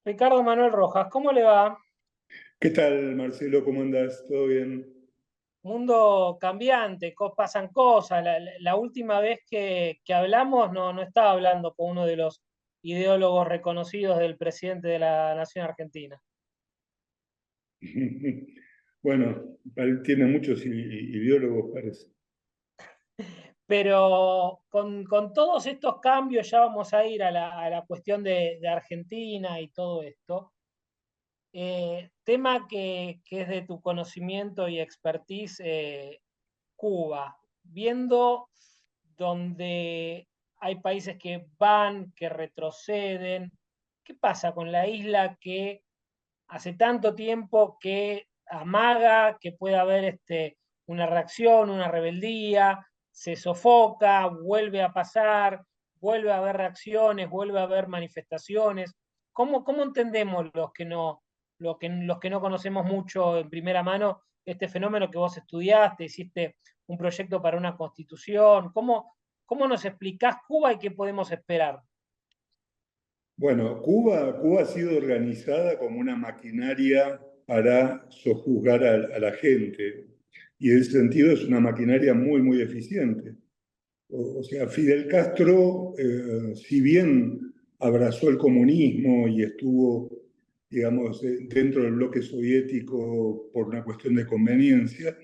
Ricardo Manuel Rojas, ¿cómo le va? ¿Qué tal, Marcelo? ¿Cómo andás? ¿Todo bien? Mundo cambiante, pasan cosas. La última vez que hablamos no estaba hablando con uno de los ideólogos reconocidos del presidente de la Nación Argentina. Bueno, él tiene muchos ideólogos, parece. Pero con todos estos cambios, ya vamos a ir a la cuestión de Argentina y todo esto. Tema que es de tu conocimiento y expertise, Cuba, viendo donde hay países que van, que retroceden. ¿Qué pasa con la isla que hace tanto tiempo que amaga que puede haber una reacción, una rebeldía, se sofoca, vuelve a pasar, vuelve a haber reacciones, vuelve a haber manifestaciones? ¿Cómo entendemos los que no conocemos mucho en primera mano este fenómeno que vos estudiaste, hiciste un proyecto para una constitución? ¿Cómo nos explicás Cuba y qué podemos esperar? Bueno, Cuba ha sido organizada como una maquinaria para sojuzgar a la gente. Y en ese sentido es una maquinaria muy, muy eficiente. O sea, Fidel Castro, si bien abrazó el comunismo y estuvo, digamos, dentro del bloque soviético por una cuestión de conveniencia,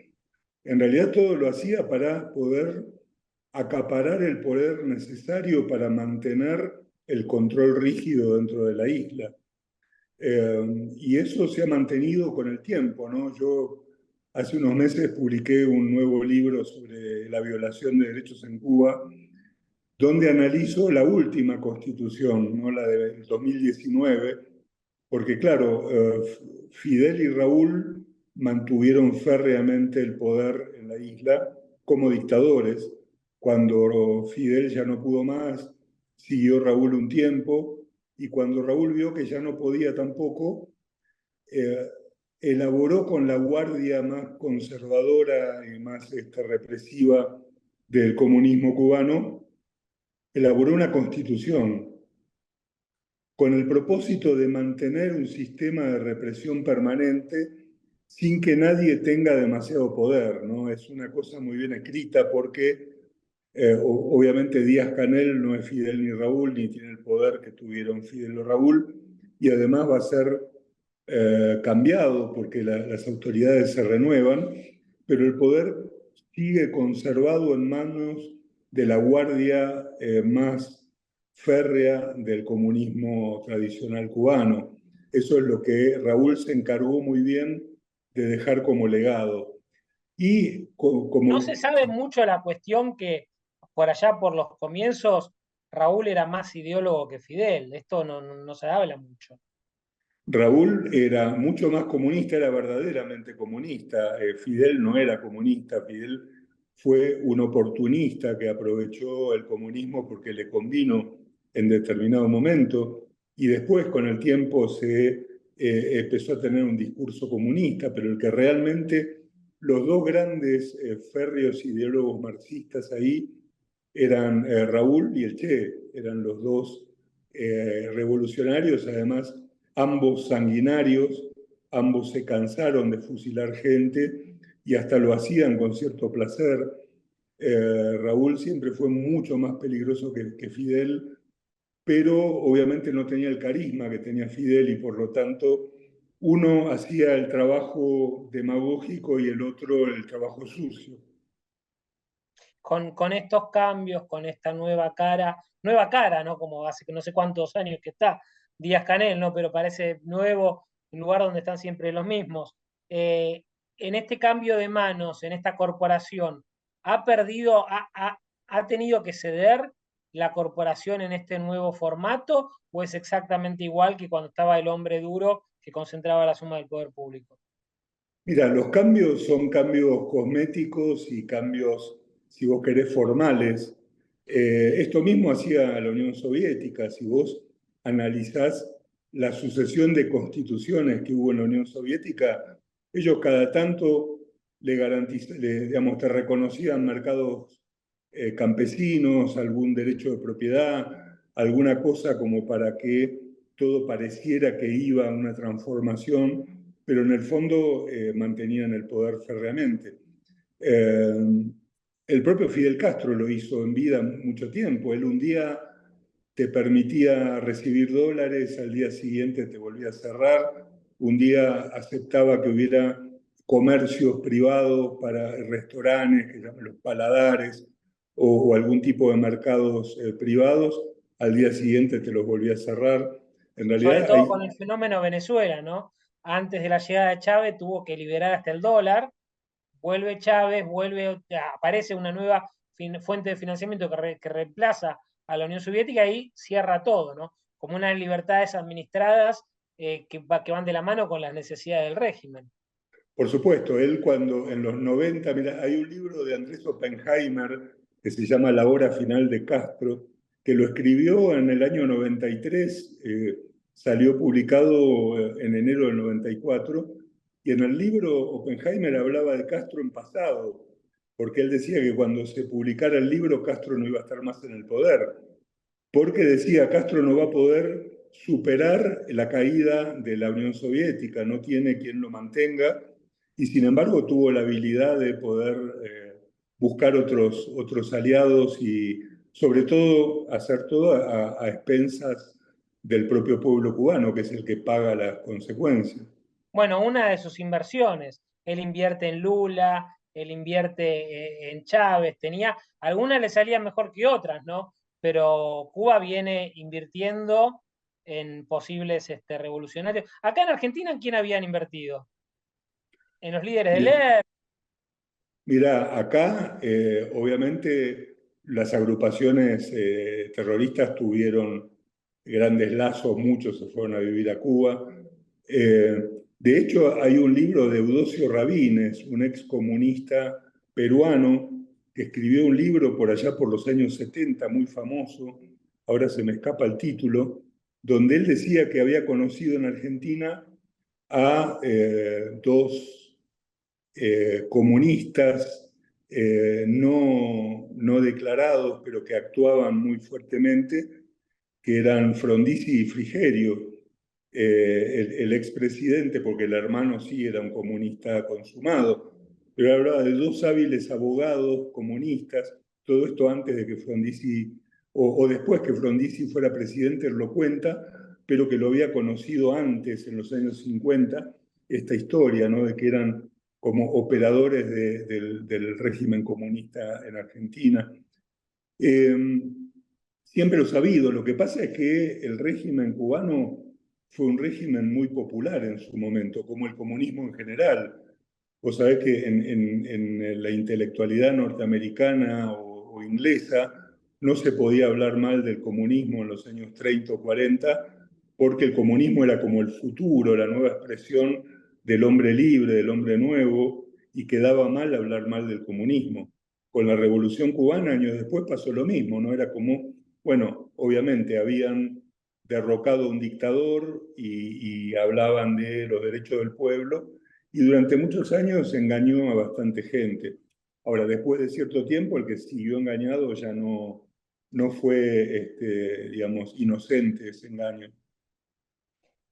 en realidad todo lo hacía para poder acaparar el poder necesario para mantener el control rígido dentro de la isla. Y eso se ha mantenido con el tiempo, ¿no? Yo hace unos meses publiqué un nuevo libro sobre la violación de derechos en Cuba, donde analizo la última constitución, ¿no? La del 2019, porque claro, Fidel y Raúl mantuvieron férreamente el poder en la isla como dictadores. Cuando Fidel ya no pudo más, siguió Raúl un tiempo, y cuando Raúl vio que ya no podía tampoco, eh, elaboró con la guardia más conservadora y más represiva del comunismo cubano, elaboró una constitución con el propósito de mantener un sistema de represión permanente sin que nadie tenga demasiado poder, ¿no? Es una cosa muy bien escrita porque obviamente Díaz-Canel no es Fidel ni Raúl, ni tiene el poder que tuvieron Fidel o Raúl, y además va a ser cambiado porque las autoridades se renuevan, pero el poder sigue conservado en manos de la guardia más férrea del comunismo tradicional cubano. Eso es lo que Raúl se encargó muy bien de dejar como legado. Y No se como sabe mucho la cuestión que por allá por los comienzos Raúl era más ideólogo que Fidel. De esto no se habla mucho. Raúl era mucho más comunista, era verdaderamente comunista. Fidel no era comunista, Fidel fue un oportunista que aprovechó el comunismo porque le convino en determinado momento, y después con el tiempo se empezó a tener un discurso comunista, pero el que realmente los dos grandes férreos ideólogos marxistas ahí eran Raúl y el Che, eran los dos revolucionarios, además ambos sanguinarios, ambos se cansaron de fusilar gente y hasta lo hacían con cierto placer. Raúl siempre fue mucho más peligroso que Fidel, pero obviamente no tenía el carisma que tenía Fidel, y por lo tanto uno hacía el trabajo demagógico y el otro el trabajo sucio. Con estos cambios, con esta nueva cara, ¿no? Como hace que no sé cuántos años que está Díaz Canel, ¿no? Pero parece nuevo, un lugar donde están siempre los mismos. En este cambio de manos, en esta corporación, ¿ha perdido, ha tenido que ceder la corporación en este nuevo formato o es exactamente igual que cuando estaba el hombre duro que concentraba la suma del poder público? Mira, los cambios son cambios cosméticos y cambios, si vos querés, formales. Esto mismo hacía la Unión Soviética. Si vos analizás la sucesión de constituciones que hubo en la Unión Soviética, ellos cada tanto digamos, te reconocían mercados campesinos, algún derecho de propiedad, alguna cosa como para que todo pareciera que iba a una transformación, pero en el fondo mantenían el poder férreamente. El propio Fidel Castro lo hizo en vida mucho tiempo. Él un día te permitía recibir dólares, al día siguiente te volvía a cerrar, un día aceptaba que hubiera comercios privados para restaurantes, que llaman los paladares, o algún tipo de mercados privados, al día siguiente te los volvía a cerrar. En Sobre realidad todo hay, con el fenómeno Venezuela, ¿no? Antes de la llegada de Chávez tuvo que liberar hasta el dólar, vuelve Chávez, aparece una nueva fuente de financiamiento que reemplaza a la Unión Soviética y cierra todo, ¿no? Como unas libertades administradas que van de la mano con las necesidades del régimen. por supuesto, él cuando en los 90, mira, hay un libro de Andrés Oppenheimer que se llama La hora final de Castro, que lo escribió en el año 93, salió publicado en enero del 94, y en el libro Oppenheimer hablaba de Castro en pasado, porque él decía que cuando se publicara el libro Castro no iba a estar más en el poder, porque decía Castro no va a poder superar la caída de la Unión Soviética, no tiene quien lo mantenga, y sin embargo tuvo la habilidad de poder buscar otros aliados y sobre todo hacer todo a expensas del propio pueblo cubano, que es el que paga las consecuencias. Bueno, una de sus inversiones, él invierte en Lula, él invierte en Chávez, algunas le salían mejor que otras, ¿no? Pero Cuba viene invirtiendo en posibles revolucionarios. Acá en Argentina, ¿en quién habían invertido? En los líderes del ERP. Mira, acá obviamente las agrupaciones terroristas tuvieron grandes lazos, muchos se fueron a vivir a Cuba. Eh, de hecho, hay un libro de Eudosio Rabines, un excomunista peruano, que escribió un libro por allá por los años 70, muy famoso, ahora se me escapa el título, donde él decía que había conocido en Argentina a dos comunistas no declarados, pero que actuaban muy fuertemente, que eran Frondizi y Frigerio, el expresidente, porque el hermano sí era un comunista consumado, pero hablaba de dos hábiles abogados comunistas, todo esto antes de que Frondizi, o después que Frondizi fuera presidente, él lo cuenta, pero que lo había conocido antes, en los años 50, esta historia, ¿no? De que eran como operadores del régimen comunista en Argentina. Eh, Siempre lo he sabido, lo que pasa es que el régimen cubano fue un régimen muy popular en su momento, como el comunismo en general. Vos sabés que en la intelectualidad norteamericana o inglesa no se podía hablar mal del comunismo en los años 30 o 40, porque el comunismo era como el futuro, la nueva expresión del hombre libre, del hombre nuevo, y quedaba mal hablar mal del comunismo. Con la Revolución Cubana, años después, pasó lo mismo, ¿no? Era como, bueno, obviamente habían derrocado a un dictador y hablaban de los derechos del pueblo, y durante muchos años engañó a bastante gente. Ahora, después de cierto tiempo, el que siguió engañado ya no fue, digamos, inocente ese engaño.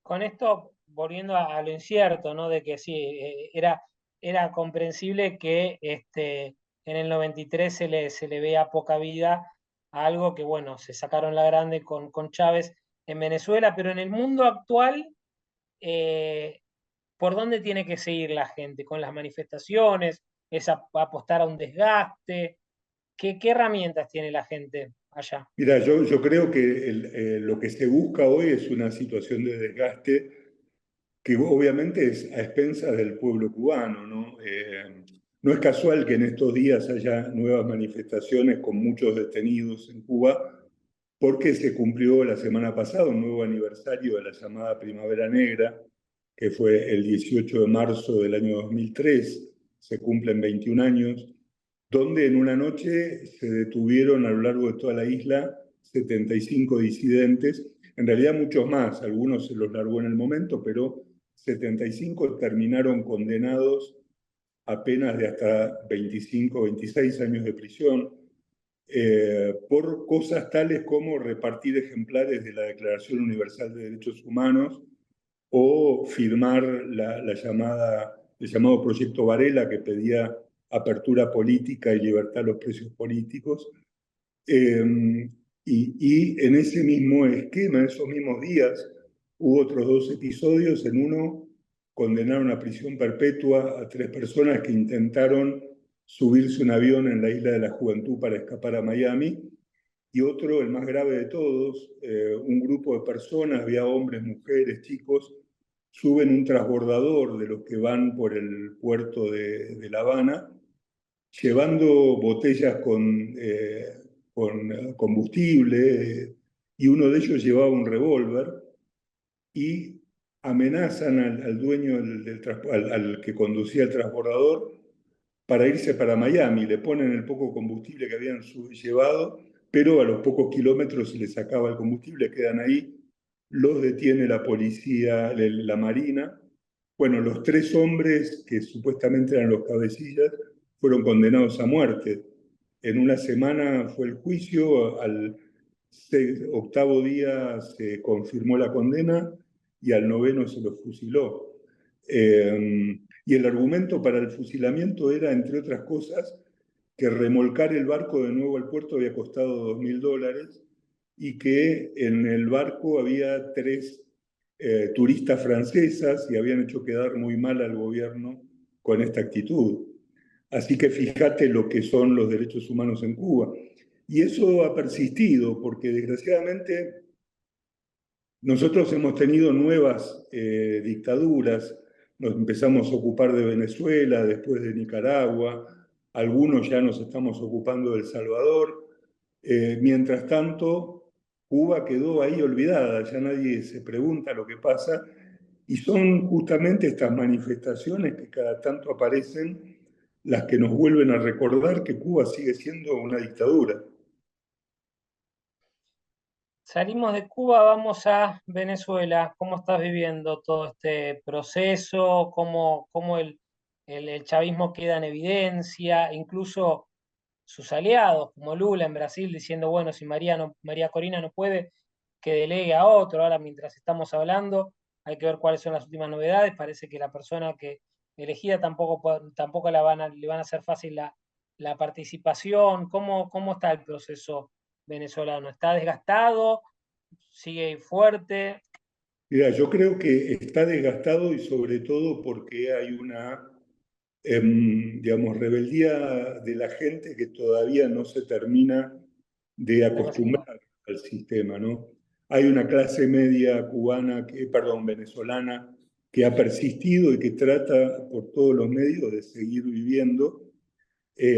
Con esto, volviendo a lo incierto, ¿no? De que sí, era comprensible que en el 93 se le vea poca vida a algo que, bueno, se sacaron la grande con Chávez en Venezuela, pero en el mundo actual, eh, ¿por dónde tiene que seguir la gente? ¿Con las manifestaciones? ¿Es apostar a un desgaste? ¿Qué herramientas tiene la gente allá? Mira, yo creo que lo que se busca hoy es una situación de desgaste que obviamente es a expensas del pueblo cubano, ¿no? No es casual que en estos días haya nuevas manifestaciones con muchos detenidos en Cuba, porque se cumplió la semana pasada un nuevo aniversario de la llamada Primavera Negra, que fue el 18 de marzo del año 2003, se cumplen 21 años, donde en una noche se detuvieron a lo largo de toda la isla 75 disidentes, en realidad muchos más, algunos se los largó en el momento, pero 75 terminaron condenados a penas de hasta 25, 26 años de prisión. por cosas tales como repartir ejemplares de la Declaración Universal de Derechos Humanos o firmar el llamado Proyecto Varela, que pedía apertura política y libertad a los presos políticos. Y en ese mismo esquema, en esos mismos días, hubo otros dos episodios. En uno condenaron a prisión perpetua a 3 personas que intentaron subirse un avión en la Isla de la Juventud para escapar a Miami. Y otro, el más grave de todos, un grupo de personas, había hombres, mujeres, chicos, suben un transbordador de los que van por el puerto de La Habana, llevando botellas con combustible, y uno de ellos llevaba un revólver, y amenazan al dueño, al que conducía el transbordador, para irse para Miami. Le ponen el poco combustible que habían llevado, pero a los pocos kilómetros se les acaba el combustible, quedan ahí. Los detiene la policía, la Marina. Bueno, los 3 hombres que supuestamente eran los cabecillas fueron condenados a muerte. En una semana fue el juicio, al 8.º día se confirmó la condena y al 9.º se los fusiló. Y el argumento para el fusilamiento era, entre otras cosas, que remolcar el barco de nuevo al puerto había costado $2.000 y que en el barco había 3 turistas francesas y habían hecho quedar muy mal al gobierno con esta actitud. Así que fíjate lo que son los derechos humanos en Cuba. Y eso ha persistido porque desgraciadamente nosotros hemos tenido nuevas dictaduras. Nos empezamos a ocupar de Venezuela, después de Nicaragua, algunos ya nos estamos ocupando de El Salvador. Mientras tanto, Cuba quedó ahí olvidada, ya nadie se pregunta lo que pasa, y son justamente estas manifestaciones que cada tanto aparecen las que nos vuelven a recordar que Cuba sigue siendo una dictadura. Salimos de Cuba, vamos a Venezuela. ¿Cómo estás viviendo todo este proceso? ¿Cómo el chavismo queda en evidencia? Incluso sus aliados, como Lula en Brasil, diciendo, bueno, si María Corina no puede, que delegue a otro. Ahora, mientras estamos hablando, hay que ver cuáles son las últimas novedades. Parece que la persona que elegida tampoco le van a hacer fácil la participación. ¿Cómo está el proceso venezolano? ¿Está desgastado? ¿Sigue fuerte? Mira, yo creo que está desgastado y sobre todo porque hay una, digamos, rebeldía de la gente que todavía no se termina de ¿La consigna? acostumbrar al sistema, ¿no? Hay una clase media cubana, perdón, venezolana, que ha persistido y que trata por todos los medios de seguir viviendo,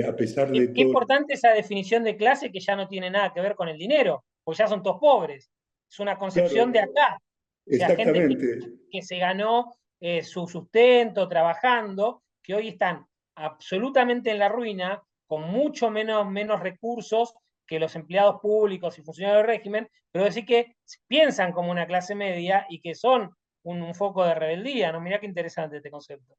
a pesar de Qué todo. importante esa definición de clase que ya no tiene nada que ver con el dinero, porque ya son todos pobres. Es una concepción de Claro, acá. O sea, gente exactamente. que se ganó su sustento trabajando, que hoy están absolutamente en la ruina, con mucho menos recursos que los empleados públicos y funcionarios del régimen, pero decir que piensan como una clase media y que son un foco de rebeldía, ¿no? Mirá qué interesante este concepto.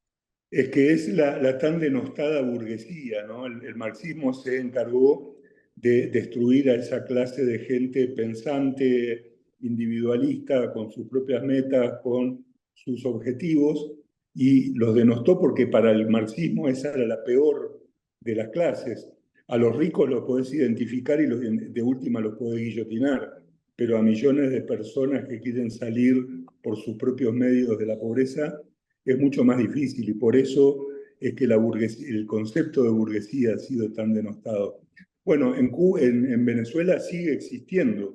Es que es la tan denostada burguesía, ¿no? El marxismo se encargó de destruir a esa clase de gente pensante, individualista, con sus propias metas, con sus objetivos, y los denostó porque para el marxismo esa era la peor de las clases. A los ricos los podés identificar y de última los podés guillotinar, pero a millones de personas que quieren salir por sus propios medios de la pobreza, es mucho más difícil, y por eso es que el concepto de burguesía ha sido tan denostado. Bueno, en Venezuela sigue existiendo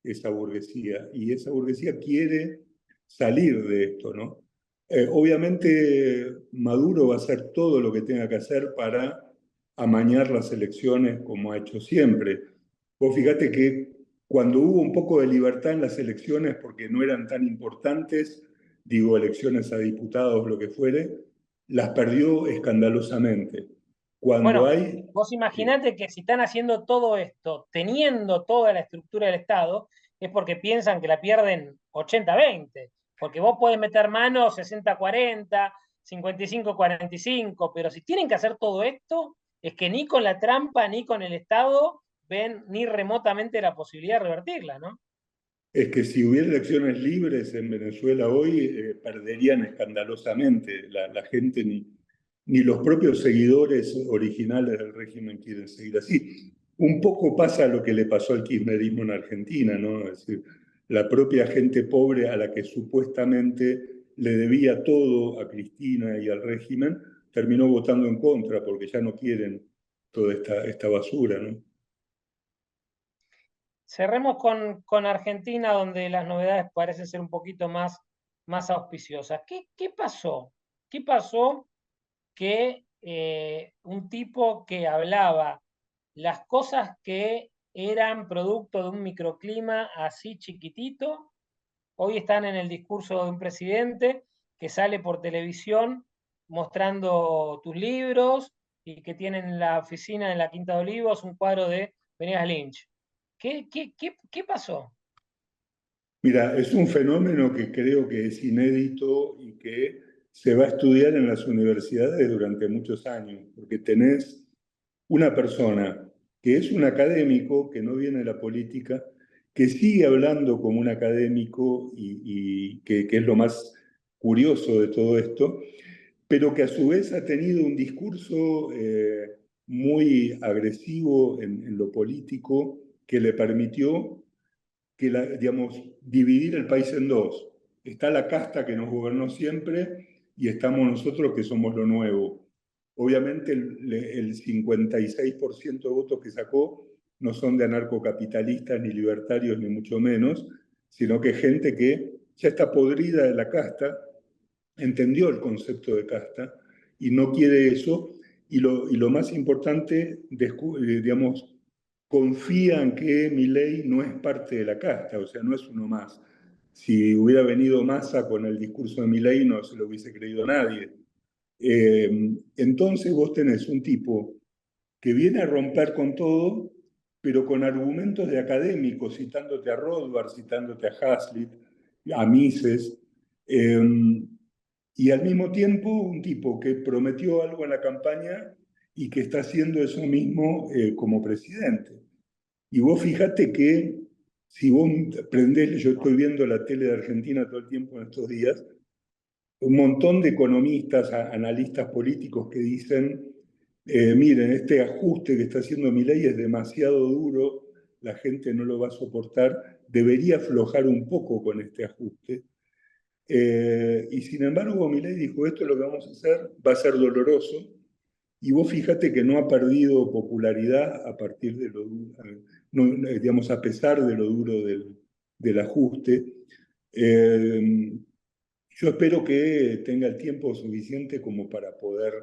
esa burguesía, y esa burguesía quiere salir de esto, ¿no? Obviamente Maduro va a hacer todo lo que tenga que hacer para amañar las elecciones como ha hecho siempre. Vos fíjate que cuando hubo un poco de libertad en las elecciones, porque no eran tan importantes, digo, elecciones a diputados, lo que fuere, las perdió escandalosamente. Cuando Bueno, hay... vos eh, imaginate que si están haciendo todo esto, teniendo toda la estructura del Estado, es porque piensan que la pierden 80-20, porque vos podés meter mano 60-40, 55-45, pero si tienen que hacer todo esto, es que ni con la trampa ni con el Estado ven ni remotamente la posibilidad de revertirla, ¿no? Es que si hubiera elecciones libres en Venezuela hoy, perderían escandalosamente. La gente ni los propios seguidores originales del régimen quieren seguir así. Un poco pasa lo que le pasó al kirchnerismo en Argentina, ¿no? Es decir, la propia gente pobre a la que supuestamente le debía todo a Cristina y al régimen, terminó votando en contra porque ya no quieren toda esta basura, ¿no? Cerremos con Argentina, donde las novedades parecen ser un poquito más auspiciosas. ¿Qué pasó? ¿Qué pasó que un tipo que hablaba las cosas que eran producto de un microclima así chiquitito, hoy están en el discurso de un presidente que sale por televisión mostrando tus libros y que tiene en la oficina en la Quinta de Olivos un cuadro de Venegas Lynch? ¿Qué pasó? Mira, es un fenómeno que creo que es inédito y que se va a estudiar en las universidades durante muchos años, porque tenés una persona que es un académico, que no viene de la política, que sigue hablando como un académico y que es lo más curioso de todo esto, pero que a su vez ha tenido un discurso muy agresivo en lo político que le permitió que digamos, dividir el país en dos. Está la casta que nos gobernó siempre y estamos nosotros que somos lo nuevo. Obviamente el 56% de votos que sacó no son de anarcocapitalistas ni libertarios ni mucho menos, sino que gente que ya está podrida de la casta, entendió el concepto de casta y no quiere eso. Y lo más importante, digamos, confía en que Milei no es parte de la casta, o sea, no es uno más. Si hubiera venido Massa con el discurso de Milei, no se lo hubiese creído nadie. Entonces vos tenés un tipo que viene a romper con todo, pero con argumentos de académicos, citándote a Rothbard, citándote a Hazlitt, a Mises, y al mismo tiempo un tipo que prometió algo en la campaña y que está haciendo eso mismo como presidente. Y vos fíjate que si vos prendés, yo estoy viendo la tele de Argentina todo el tiempo en estos días, un montón de economistas, analistas políticos que dicen, miren, este ajuste que está haciendo Milei es demasiado duro, la gente no lo va a soportar, debería aflojar un poco con este ajuste. Y sin embargo, Milei dijo, esto es lo que vamos a hacer, va a ser doloroso, y vos fíjate que no ha perdido popularidad a partir de lo duro, digamos, a pesar de lo duro del ajuste. Eh, yo espero que tenga el tiempo suficiente como para poder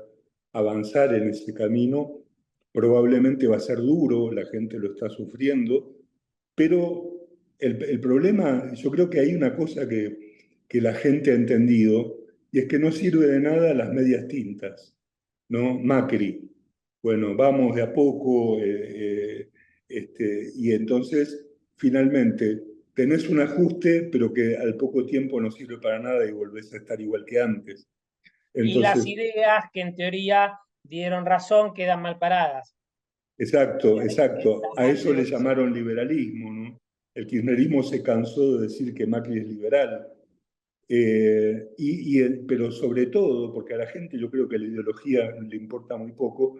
avanzar en ese camino. Probablemente va a ser duro, la gente lo está sufriendo, pero el problema, yo creo que hay una cosa que la gente ha entendido, y es que no sirve de nada las medias tintas, ¿no? Macri, bueno, vamos de a poco, y entonces finalmente tenés un ajuste, pero que al poco tiempo no sirve para nada y volvés a estar igual que antes. Y las Entonces, ideas que en teoría dieron razón quedan mal paradas. exacto, exacto. A eso le Años. llamaron liberalismo, ¿no? El kirchnerismo se cansó de decir que Macri es liberal. Pero sobre todo, porque a la gente yo creo que la ideología le importa muy poco,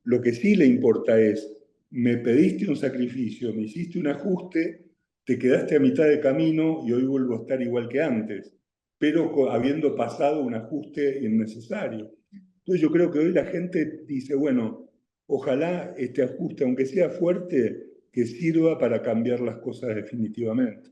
lo que sí le importa es, me pediste un sacrificio, me hiciste un ajuste, te quedaste a mitad de camino y hoy vuelvo a estar igual que antes, pero habiendo pasado un ajuste innecesario. Entonces yo creo que hoy la gente dice, bueno, ojalá este ajuste, aunque sea fuerte, que sirva para cambiar las cosas definitivamente.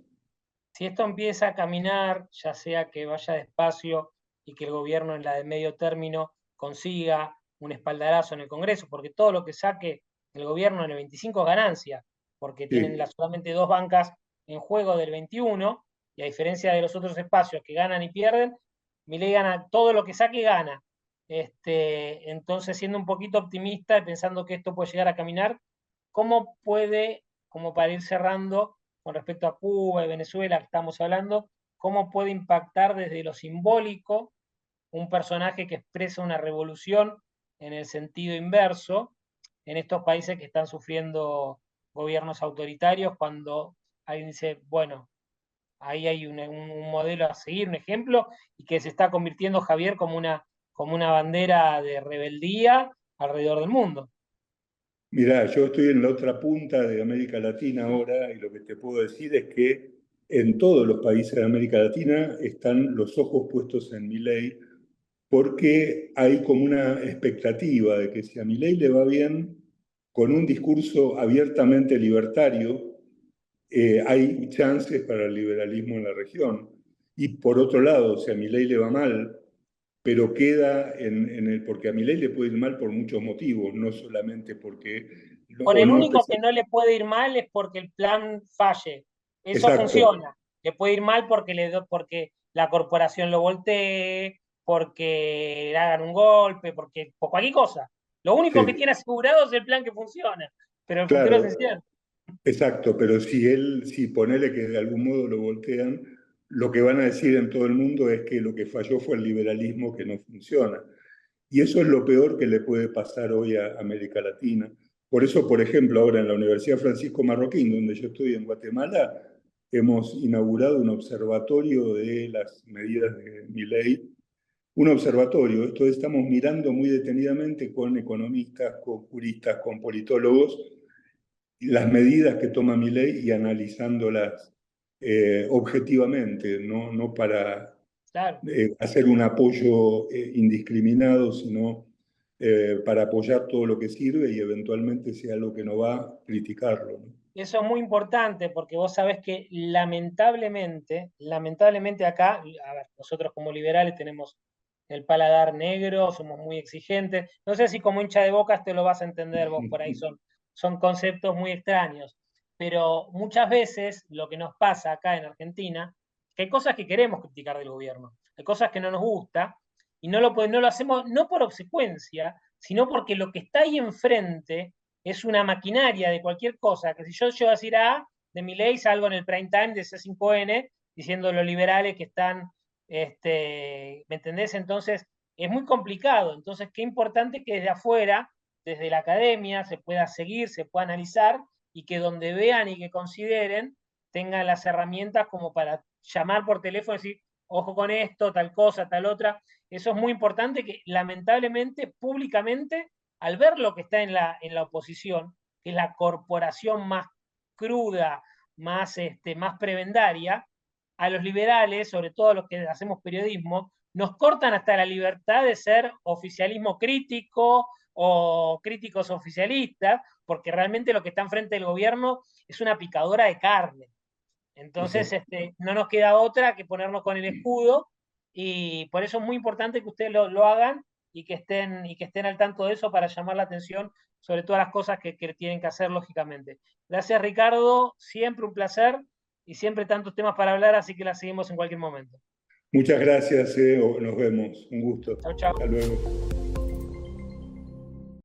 Si esto empieza a caminar, ya sea que vaya despacio y que el gobierno en la de medio término consiga un espaldarazo en el Congreso, porque todo lo que saque el gobierno en el 25 es ganancia, porque tienen Sí, solamente dos bancas en juego del 21, y a diferencia de los otros espacios que ganan y pierden, Milei gana todo lo que saque, gana. Entonces, siendo un poquito optimista y pensando que esto puede llegar a caminar, ¿cómo puede, como para ir cerrando, con respecto a Cuba y Venezuela que estamos hablando, cómo puede impactar desde lo simbólico un personaje que expresa una revolución en el sentido inverso en estos países que están sufriendo gobiernos autoritarios cuando alguien dice, bueno, ahí hay un modelo a seguir, un ejemplo, y que se está convirtiendo Javier como una bandera de rebeldía alrededor del mundo. Mirá, yo estoy en la otra punta de América Latina ahora y lo que te puedo decir es que en todos los países de América Latina están los ojos puestos en Milei porque hay como una expectativa de que si a Milei le va bien con un discurso abiertamente libertario, hay chances para el liberalismo en la región. Y por otro lado, si a Milei le va mal, pero queda en el, porque a Milei le puede ir mal por muchos motivos, no solamente porque, Por o el no único que no le puede ir mal es porque el plan falle. Eso exacto, funciona. Le puede ir mal porque la corporación lo voltee, porque le hagan un golpe, porque por cualquier cosa. Lo único que sí, tiene asegurado es el plan que funciona, pero el futuro es claro, incierto. exacto, pero si él, si ponele que de algún modo lo voltean, lo que van a decir en todo el mundo es que lo que falló fue el liberalismo que no funciona. Y eso es lo peor que le puede pasar hoy a América Latina. Por eso, por ejemplo, ahora en la Universidad Francisco Marroquín, donde yo estoy en Guatemala, hemos inaugurado un observatorio de las medidas de Milei. Un observatorio, esto estamos mirando muy detenidamente con economistas, con juristas, con politólogos, las medidas que toma Milei y analizándolas objetivamente, no para Claro. hacer un apoyo indiscriminado, sino para apoyar todo lo que sirve y eventualmente si algo que no va, criticarlo, ¿no? Eso es muy importante porque vos sabés que lamentablemente acá, a ver, nosotros como liberales tenemos el paladar negro, somos muy exigentes. No sé si como hincha de Boca te lo vas a entender vos, por ahí son conceptos muy extraños. Pero muchas veces lo que nos pasa acá en Argentina, que hay cosas que queremos criticar del gobierno, hay cosas que no nos gusta, y no lo hacemos no por obsecuencia, sino porque lo que está ahí enfrente es una maquinaria de cualquier cosa, que si yo llego a decir A de mi ley, salgo en el prime time de C5N diciendo los liberales que están, ¿me entendés? Entonces, es muy complicado. Entonces, qué importante que desde afuera, desde la academia, se pueda seguir, se pueda analizar y que donde vean y que consideren, tengan las herramientas como para llamar por teléfono y decir, ojo con esto, tal cosa, tal otra. Eso es muy importante que lamentablemente, públicamente, al ver lo que está en la oposición, que es la corporación más cruda, más prebendaria, a los liberales, sobre todo a los que hacemos periodismo, nos cortan hasta la libertad de ser oficialismo crítico o críticos oficialistas, porque realmente lo que está enfrente del gobierno es una picadora de carne. Entonces, Exacto. no nos queda otra que ponernos con el escudo y por eso es muy importante que ustedes lo hagan y que estén al tanto de eso para llamar la atención sobre todas las cosas que tienen que hacer, lógicamente. Gracias, Ricardo. Siempre un placer y siempre tantos temas para hablar, así que la seguimos en cualquier momento. Muchas gracias, nos vemos, un gusto. Chao, chao. Hasta luego.